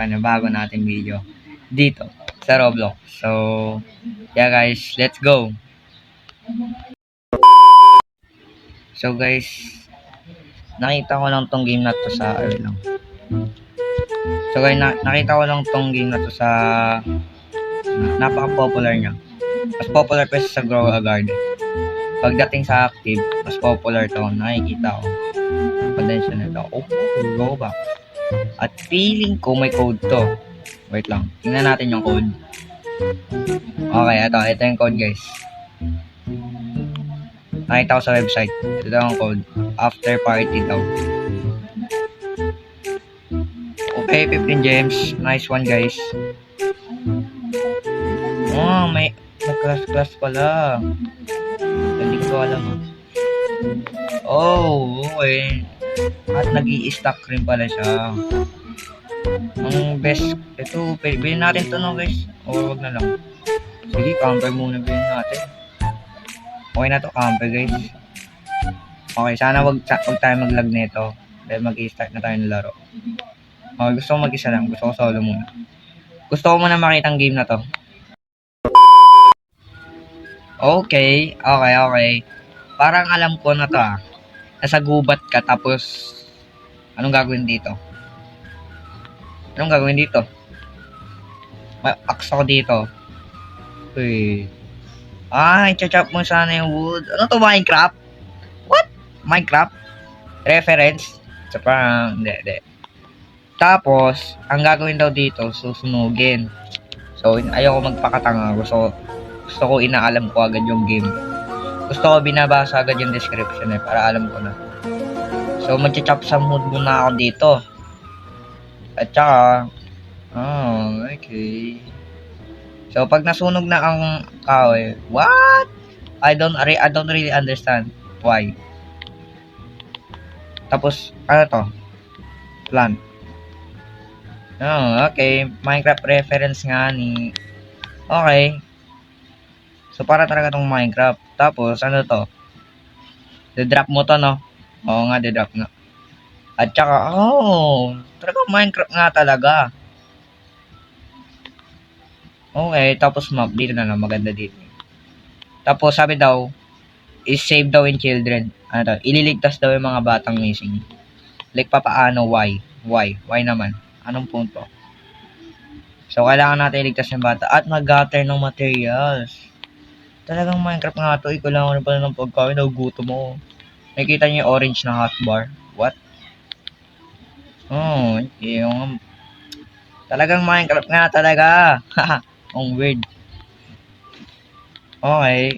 panibago natin video dito sa Roblox. So, yeah guys, let's go! So guys, nakita ko lang tong game na to sa lang. So guys, nakita ko lang tong game na to sa napaka-popular niya. Mas popular pa sa Grow a Garden. Pagdating sa active, mas popular to. Nakikita ko. Potential nito. Oh, Robux. At feeling ko may code to. Wait lang. Tingnan natin yung code. Okay, ito yung code guys. Nakita ko sa website. Ito yung code. After party daw. Okay, 15 gems. Nice one guys. Oh, may class pala. Hindi ko alam ah. Oh, okay. At nag-i-stack rin pala siya. Ang best, ito, bilhin natin to no guys. O wag na lang. Sige, camper muna bilhin natin. Okay na to, camper guys. Okay, sana wag tayo mag-lag nito. Dahil mag-i-start na tayo ng laro. Okay, gusto ko mag-isa lang. Gusto ko solo muna. Gusto ko muna makita ang game na to. Okay. Parang alam ko na to ah. Nasa gubat ka tapos anong gagawin dito? Aks ako dito. Uy. I-chop mo sana yung wood. Ano to, Minecraft? What? Minecraft? Reference? So parang, hindi. Tapos, ang gagawin daw dito, susunugin. So, ayoko magpakatanga. Gusto ko inaalam ko agad yung game. Gusto ko binabasa agad yung description para alam ko na. So, mag-chop sa mood muna ako dito. At saka, okay. So, pag nasunog na ang kahoy, what? I don't really understand why. Tapos, ano to? Plant. Okay. Minecraft reference nga ni. Okay. So, para talaga tong Minecraft. Tapos, ano to? De-drop mo to, no? Oo nga, de-drop nga. At saka, talagang Minecraft nga talaga. Okay, tapos map. Dito na lang, maganda dito. Tapos, sabi daw, is save daw in children. Ano to? Ililigtas daw yung mga batang missing. Like, papaano? Why? Why naman? Anong punto? So, kailangan natin iligtas yung bata. At mag-gather ng materials. Talagang Minecraft nga to. Kailangan na pala ng pagkain. Nagugutom mo. Nakikita niyo yung orange na hotbar. What? Yung... Talagang Minecraft nga talaga. Ang weird. Okay.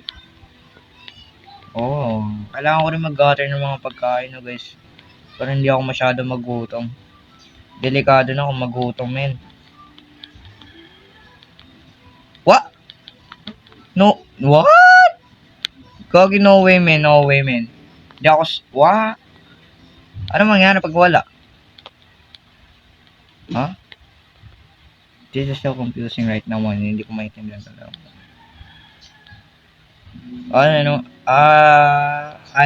Kailangan ko rin mag-gather ng mga pagkain no guys. Para hindi ako masyado magutom. Delikado na kung magutom men. What? No, what? Gogi, no way men. Hindi ako, what? Ano mangyari pag wala? Huh? This is so confusing right now man. Hindi ko maintindihan talaga. I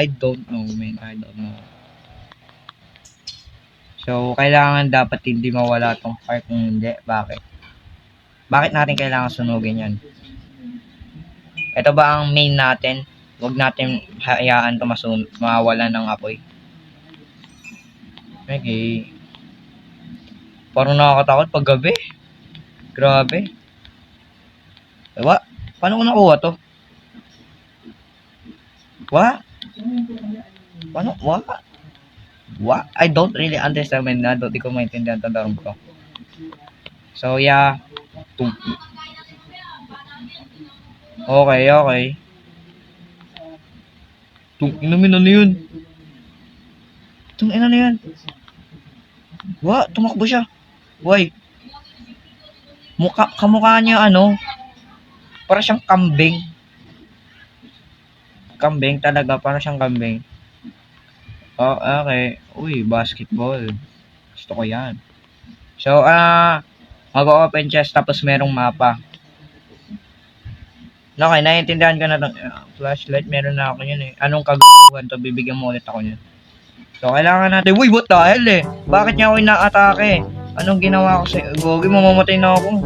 don't know man. I don't know. So, kailangan dapat hindi mawala tong part kung hindi. Bakit? Bakit natin kailangan sunugin yan? Ito ba ang main natin? Huwag natin hayaan ito mawala ng apoy. Okay. Parang nakakatakot pag gabi. Grabe. Diba? Paano ko nakuha to? What? Paano? What? I don't really understand man. Hindi ko maintindihan ito darong ko. So, yeah. Okay. Inumin na yun. Ina na yan. What? Tumakbo siya. Why? Kamukha niya para siyang kambing. Kambing talaga, para siyang kambing. Okay. Uy, basketball. Gusto ko yan. So, mag-open chest tapos merong mapa. Okay, naiintindihan ko na itong flashlight. Meron na ako yun eh. Anong kagaguhan to? Bibigyan mo ulit ako yun. So, kailangan natin... Uy, what the hell eh? Bakit niya ako inaatake? Anong ginawa ko sa'yo? Gogi, mamamatay na ako.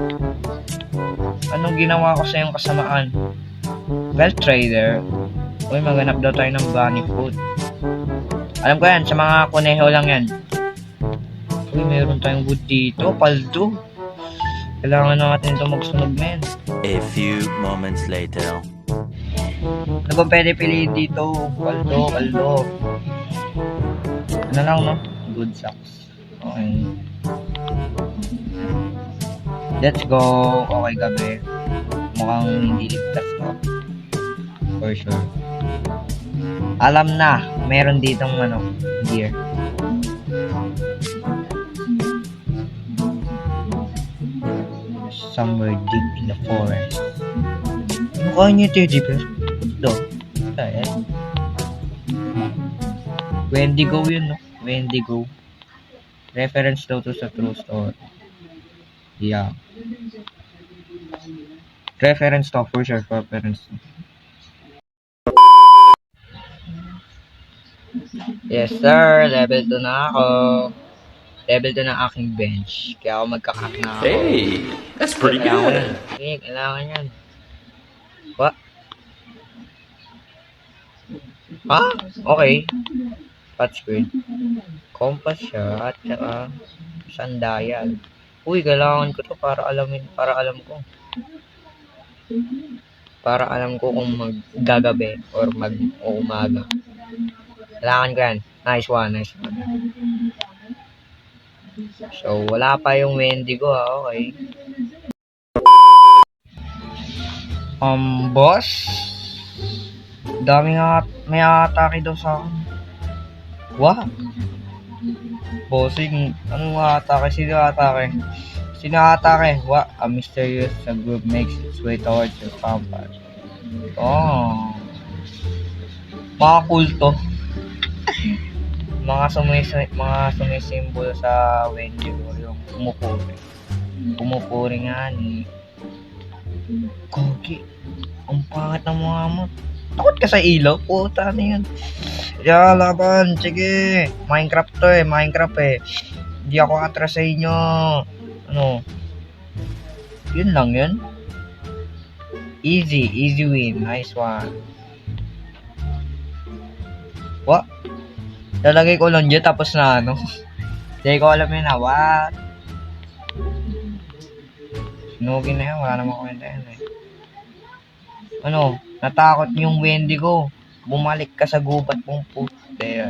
Anong ginawa ko sa iyong kasamaan? Well, trader. Uy, maghanap daw tayo ng bunny food. Alam ko yan, sa mga kuneho lang yan. Uy, mayroon tayong wood dito. Paldo. Kailangan natin ito magsunog, men. A few moments later. Ano ba pwede piliin dito? Paldo. Ano lang, no? Good socks. Okay. Let's go. Okay, gabi. Mukhang hindi ligtas to. For sure. Alam na, meron ditong gear. Somewhere deep in the forest. Mukha niya teddy bear. Do. Ayan. Wendigo yun, no? Wendigo. Reference daw to sa true story. Yeah. Reference to, for sure. Reference to. Yes, sir. Level 2 na ako. Level 2 na aking bench. Kaya ako magkakack na ako. Hey, that's pretty good. Okay, kailangan yan. What? Ah, okay. Touchscreen. Compass siya at saka sundial. Uy, kailangan ko to para alam ko. Para alam ko kung maggagabi or mag-umaga. Kailangan ko yan. Nice one. So, wala pa yung Wendigo, okay. Boss? May atake daw sa akin. What? Bossing, anong atake? Sino atake? What? A mysterious group makes its way towards your compound. Oh. Mga kulto. mga sumisimbolo sa Wendigo, yung pumupuri nga ni Gogi. Ang pangit ng mga mo. Takot ka sa ilaw? Puta na yun. Yeah, laban. Sige. Minecraft eh. Hindi ako atras sa inyo. Yun lang yun. Easy win. Nice one. What? Lalagay ko lang dyan tapos na Hindi ko alam yun what? Sinugin na yan. Wala namang kwenta yan eh. Natakot yung Wendigo. Bumalik ka sa gubat mong puti.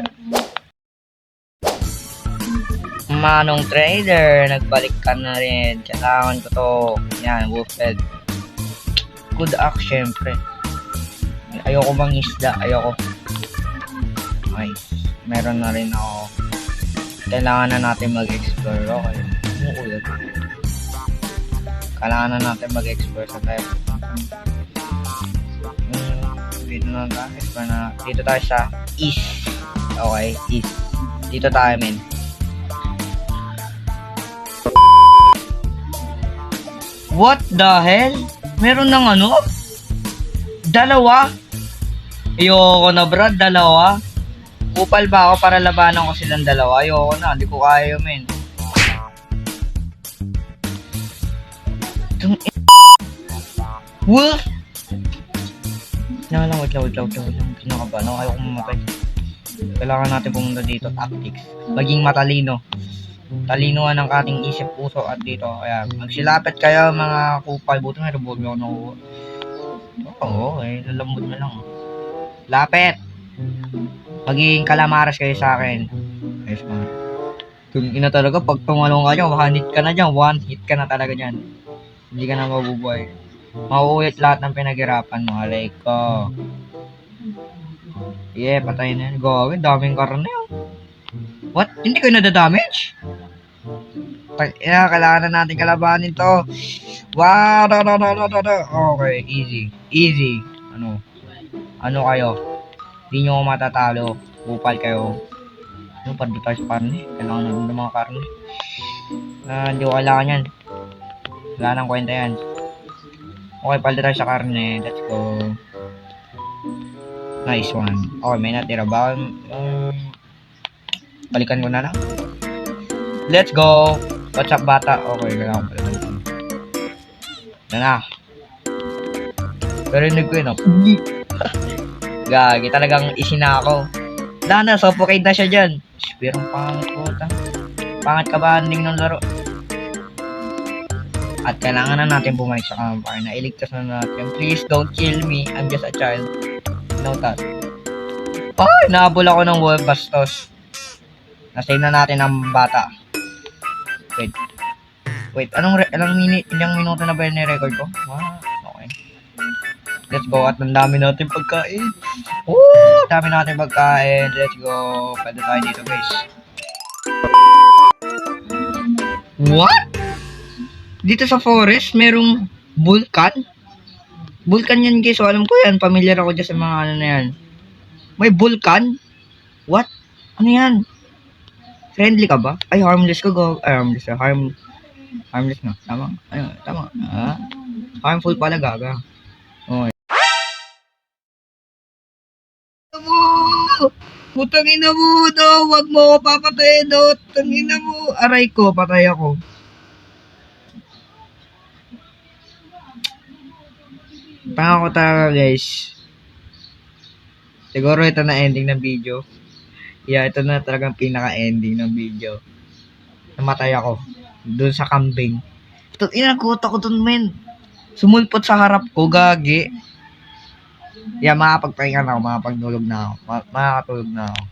Manong trader, nagbalik ka na rin. Kailangan ko to. Yan, wolfhead. Good act, syempre. Ayoko bang isda? Ayoko. Nice. Meron na rin ako. Kailangan na natin mag-explore. Okay. Umuulat. Kailangan na natin mag-explore sa tayo. Dito na tayo. Explore na. Dito tayo sa east. Okay, east. Dito tayo, men. What the hell? Meron ng dalawa? Ayoko na, brad. Dalawa? Upal ba ako para labanan ko silang dalawa? Ayoko na. Hindi ko kaya yun, men. Wolf! Wait lang. Kinakabahan ako. Ayoko mamatay. Kailangan natin pumunta dito. Tactics. Maging matalino. Talinoan ng ating isip, puso at dito. Kaya magsilapit kayo mga kupal. Buto nga revolve ako nakuha. Oo, lalambot na lang. Lapit! Maging kalamaras kayo sa akin. Ayos mga. Kung ina talaga, pag tumalong ka dyan, 1 hit ka na dyan. 1 hit ka na talaga dyan. Hindi ka na mabubuhay. Mauulit lahat ng pinaghirapan mo. Alay ko. Yeah, patay na yan. Gawin, daming karne yun. What? Hindi kayo nadadamage? Kailangan na natin kalabanin to. Wow! Okay, easy. Ano kayo? Hindi nyo matatalo. Bupal kayo. Pando tayo sa karne. Kailangan natin ng mga karne. Hindi ko kailangan yan. Wala nang kwenta yan. Okay, paldo tayo sa karne. Let's go. Nice one. Okay, may natira ba? Balikan ko na lang. Let's go. What's up, bata? Okay, kailangan ko pala. Yan na. Narinig ko yun, oh. Gagi, talagang isina ako. Wala na, suffocate na siya dyan. Pero pangit po, pangit ka banding ng laro. At kailangan na natin bumalik sa campfire na iligtas na natin. Please don't kill me. I'm just a child. No that. Oh, nahabol ako ng wolf bastos. Nasave na natin ang bata. Wait, ilang minuto na ba yung record ko? Ah, okay. Let's go. At ang dami natin pagkain. Woo! Dami natin pagkain. Let's go. Pwede tayo dito, guys. What? Dito sa forest, merong vulkan. Vulkan yan, guys. So, alam ko yan. Familiar ako dyan sa mga ano na yan. May vulkan? What? Ano yan? Friendly ka ba? Ay, harmless ka, go. Ay, harmless ka. Harmless na. Tama. Ayun, tama. Ah? Harmful pala, gaga. Okay. Putang ina mo, no. Wag mo ako papatayin, no. Putang ina mo. Aray ko, patay ako. Pangako talaga, guys. Siguro ito na ending ng video. Yeah, ito na talagang pinaka-ending ng video. Namatay ako. Doon sa kambing. Ito, inaguta ko dun, men. Sumulpot sa harap ko, gagi. Yeah, makapagpahinga na ako, makapagdulog na ako. Makakatulog na ako.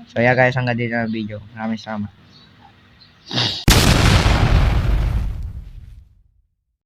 So, yeah, guys, hanggang dito na video. Maraming salamat.